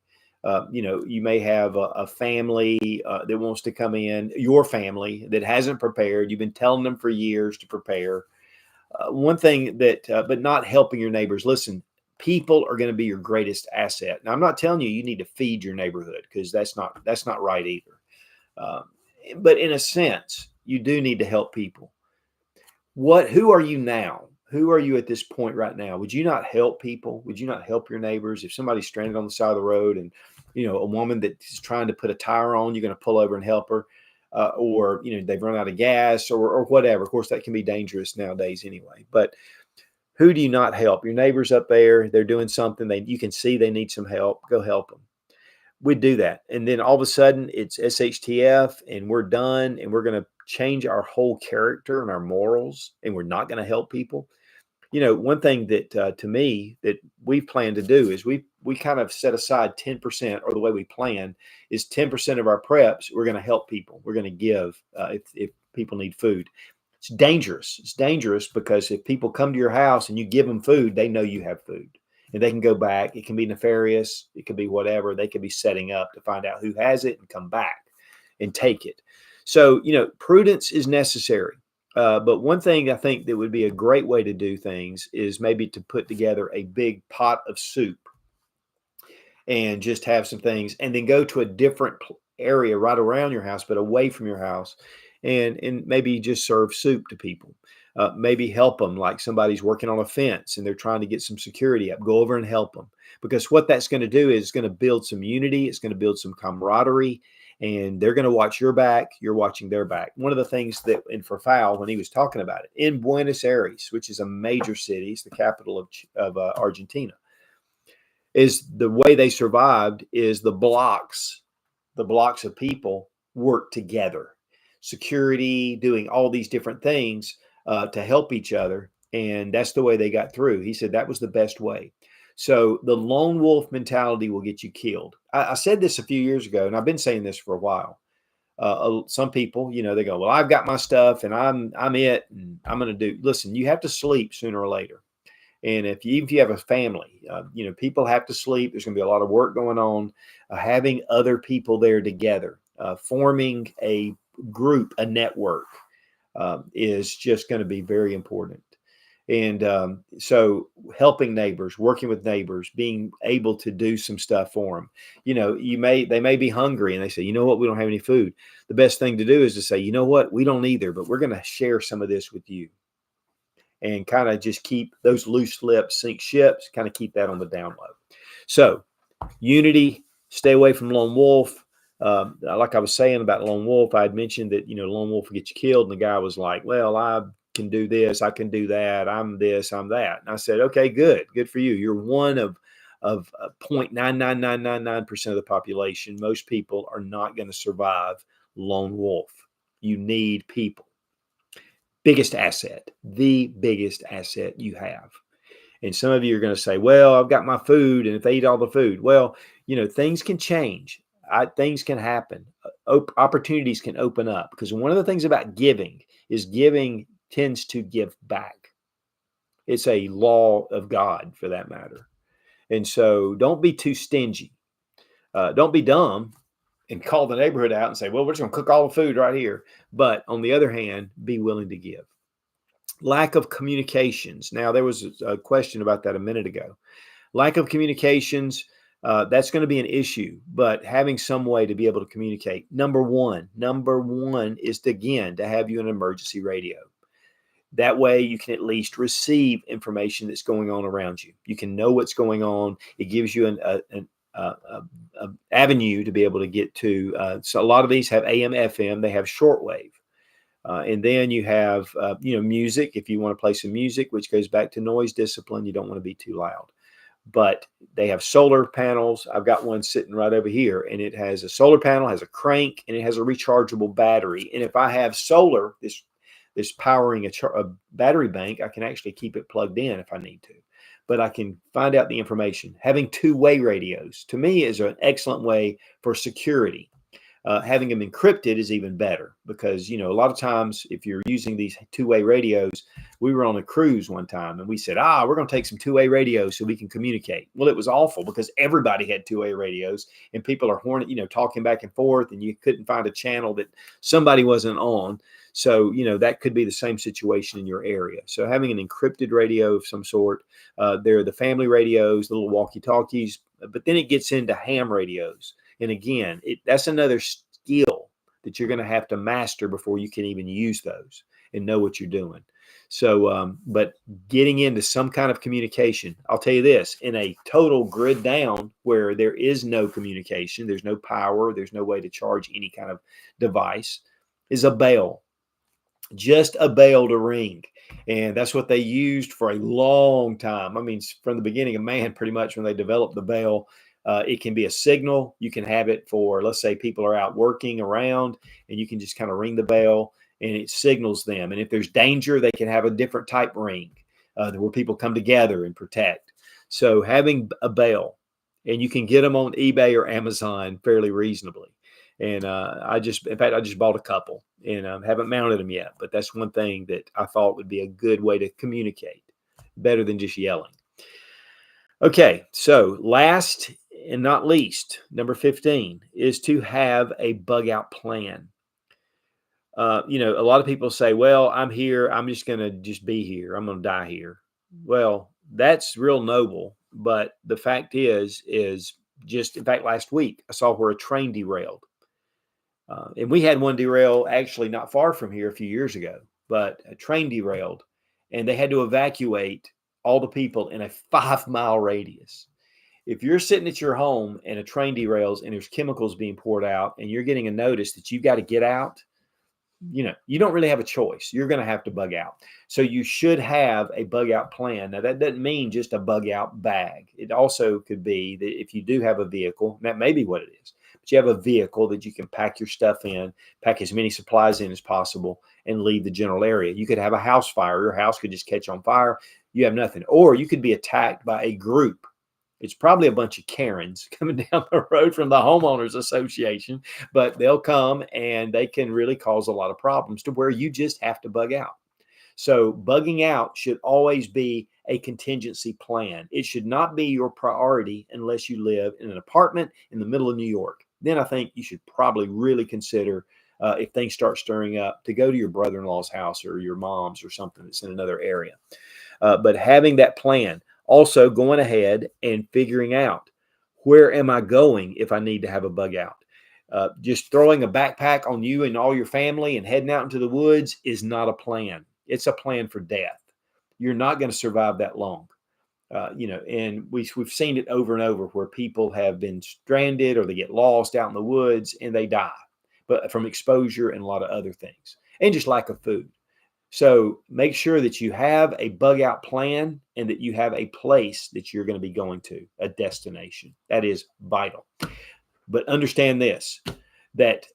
You may have a family that wants to come in, your family that hasn't prepared. You've been telling them for years to prepare. One thing but not helping your neighbors. Listen, people are going to be your greatest asset. Now, I'm not telling you need to feed your neighborhood, because that's not right either. But in a sense, you do need to help people. Who are you now? Who are you at this point right now? Would you not help people? Would you not help your neighbors? If somebody's stranded on the side of the road and, a woman that's trying to put a tire on, you're going to pull over and help her, or, they've run out of gas or whatever. Of course, that can be dangerous nowadays anyway. But who do you not help? Your neighbors up there, they're doing something. You can see they need some help. Go help them. We'd do that. And then all of a sudden it's SHTF and we're done, and we're going to change our whole character and our morals, and we're not going to help people. One thing that to me that we plan to do is we kind of set aside 10%, or the way we plan is 10% of our preps. We're going to help people. We're going to give if people need food. It's dangerous. It's dangerous because if people come to your house and you give them food, they know you have food. And they can go back. It can be nefarious. It could be whatever. They could be setting up to find out who has it and come back and take it. So, prudence is necessary. But one thing I think that would be a great way to do things is maybe to put together a big pot of soup and just have some things, and then go to a different area right around your house, but away from your house, and maybe just serve soup to people. Maybe help them, like somebody's working on a fence and they're trying to get some security up. Go over and help them, because what that's going to do is it's going to build some unity. It's going to build some camaraderie, and they're going to watch your back. You're watching their back. One of the things that, and for Fowl, when he was talking about it, in Buenos Aires, which is a major city, it's the capital of Argentina, is the way they survived is the blocks of people work together. Security, doing all these different things to help each other. And that's the way they got through. He said that was the best way. So the lone wolf mentality will get you killed. I said this a few years ago, and I've been saying this for a while. Some people, they go, well, I've got my stuff and I'm it, and I'm going to do. Listen, you have to sleep sooner or later. And if you have a family, people have to sleep. There's going to be a lot of work going on. Having other people there together, forming a group, a network, is just going to be very important. And so helping neighbors, working with neighbors, being able to do some stuff for them. They may be hungry and they say, you know what, we don't have any food. The best thing to do is to say, you know what, we don't either, but we're going to share some of this with you. And kind of just keep those loose lips sink ships, kind of keep that on the down low. So unity, stay away from lone wolf. Like I was saying about lone wolf, I had mentioned that, lone wolf will get you killed. And the guy was like, well, I can do this, I can do that, I'm this, I'm that. And I said, okay, good for you. You're one of 0.99999% of the population. Most people are not going to survive lone wolf. You need people. Biggest asset, the biggest asset you have. And some of you are going to say, well, I've got my food, and if they eat all the food, well, things can change. Things can happen. Opportunities can open up, because one of the things about giving is giving tends to give back. It's a law of God, for that matter. And so don't be too stingy. Don't be dumb and call the neighborhood out and say, well, we're just going to cook all the food right here. But on the other hand, be willing to give. Lack of communications. Now, there was a question about that a minute ago. Lack of communications, that's going to be an issue, but having some way to be able to communicate. Number one is to have you an emergency radio. That way you can at least receive information that's going on around you. You can know what's going on. It gives you an avenue to be able to get to. So a lot of these have AM, FM. They have shortwave. And then you have, music, if you want to play some music, which goes back to noise discipline. You don't want to be too loud. but they have solar panels. I've got one sitting right over here, and it has a solar panel, has a crank, and it has a rechargeable battery. And if I have solar, this powering a battery bank, I can actually keep it plugged in if I need to. But I can find out the information. Having two-way radios, to me, is an excellent way for security. Having them encrypted is even better because, a lot of times if you're using these two-way radios, we were on a cruise one time and we said, we're going to take some two-way radios so we can communicate. Well, it was awful because everybody had two-way radios and people are talking back and forth, and you couldn't find a channel that somebody wasn't on. So, that could be the same situation in your area. So having an encrypted radio of some sort, there are the family radios, the little walkie-talkies, but then it gets into ham radios. And again, that's another skill that you're going to have to master before you can even use those and know what you're doing. So, but getting into some kind of communication, I'll tell you this, in a total grid down where there is no communication, there's no power, there's no way to charge any kind of device, is a bell. Just a bell to ring. And that's what they used for a long time. I mean, from the beginning of man, pretty much when they developed the bell. It can be a signal. You can have it for, let's say people are out working around and you can just kind of ring the bell and it signals them. And if there's danger, they can have a different type ring where people come together and protect. So having a bell, and you can get them on eBay or Amazon fairly reasonably. And I just bought a couple and haven't mounted them yet. But that's one thing that I thought would be a good way to communicate, better than just yelling. Okay, so last and not least, number 15 is to have a bug out plan. A lot of people say, well, I'm here. I'm just going to be here. I'm going to die here. Well, that's real noble. But the fact is just, in fact, last week, I saw where a train derailed. And we had one derail actually not far from here a few years ago, but a train derailed and they had to evacuate all the people in a 5-mile radius. If you're sitting at your home and a train derails and there's chemicals being poured out and you're getting a notice that you've got to get out, you don't really have a choice. You're going to have to bug out. So you should have a bug out plan. Now, that doesn't mean just a bug out bag. It also could be that if you do have a vehicle, that may be what it is, but you have a vehicle that you can pack your stuff in, pack as many supplies in as possible, and leave the general area. You could have a house fire. Your house could just catch on fire. You have nothing. Or you could be attacked by a group. It's probably a bunch of Karens coming down the road from the homeowners association, but they'll come and they can really cause a lot of problems to where you just have to bug out. So bugging out should always be a contingency plan. It should not be your priority unless you live in an apartment in the middle of New York. Then I think you should probably really consider if things start stirring up to go to your brother-in-law's house or your mom's or something that's in another area. But having that plan, also going ahead and figuring out where am I going if I need to have a bug out. Just throwing a backpack on you and all your family and heading out into the woods is not a plan. It's a plan for death. You're not going to survive that long. And we've seen it over and over where people have been stranded or they get lost out in the woods and they die, but from exposure and a lot of other things and just lack of food. So make sure that you have a bug out plan and that you have a place that you're going to be going to, a destination. That is vital. But understand this, that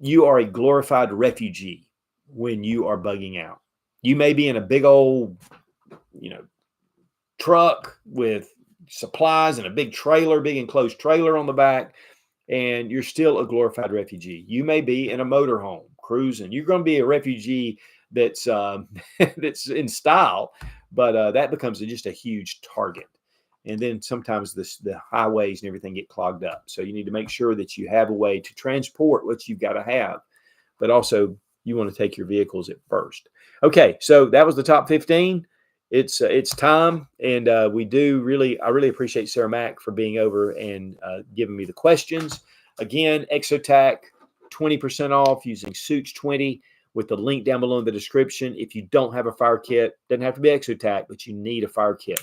you are a glorified refugee when you are bugging out. You may be in a big old, truck with supplies and a big enclosed trailer on the back, and you're still a glorified refugee. You may be in a motorhome cruising. You're going to be a refugee that's that's in style, but that becomes just a huge target. And then sometimes the highways and everything get clogged up. So you need to make sure that you have a way to transport what you've got to have, but also you want to take your vehicles at first. Okay, so that was the top 15. It's time, and I really appreciate Sarah Mack for being over and giving me the questions. Again, Exotac, 20% off using Sootch 20 with the link down below in the description. If you don't have a fire kit, doesn't have to be Exotac, but you need a fire kit.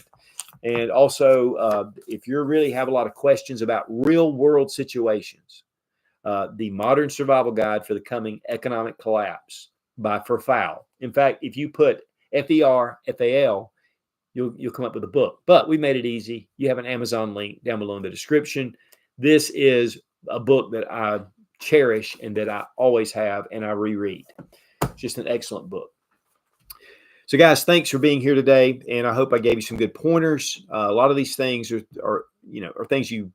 And also, if you really have a lot of questions about real world situations, the Modern Survival Guide for the Coming Economic Collapse by FAL. In fact, if you put FERFAL you'll come up with a book. But we made it easy. You have an Amazon link down below in the description. This is a book that I cherish and that I always have and I reread. Just an excellent book. So guys, thanks for being here today, and I hope I gave you some good pointers. A lot of these things are things you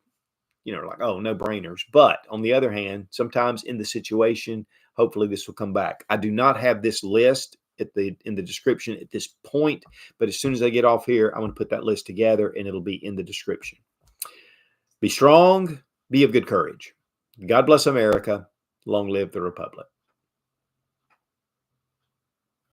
are like, oh, no brainers. But on the other hand, sometimes in the situation, hopefully this will come back. I do not have this list in the description at this point, but as soon as I get off here, I'm going to put that list together and it'll be in the description. Be strong, be of good courage. God bless America. Long live the Republic.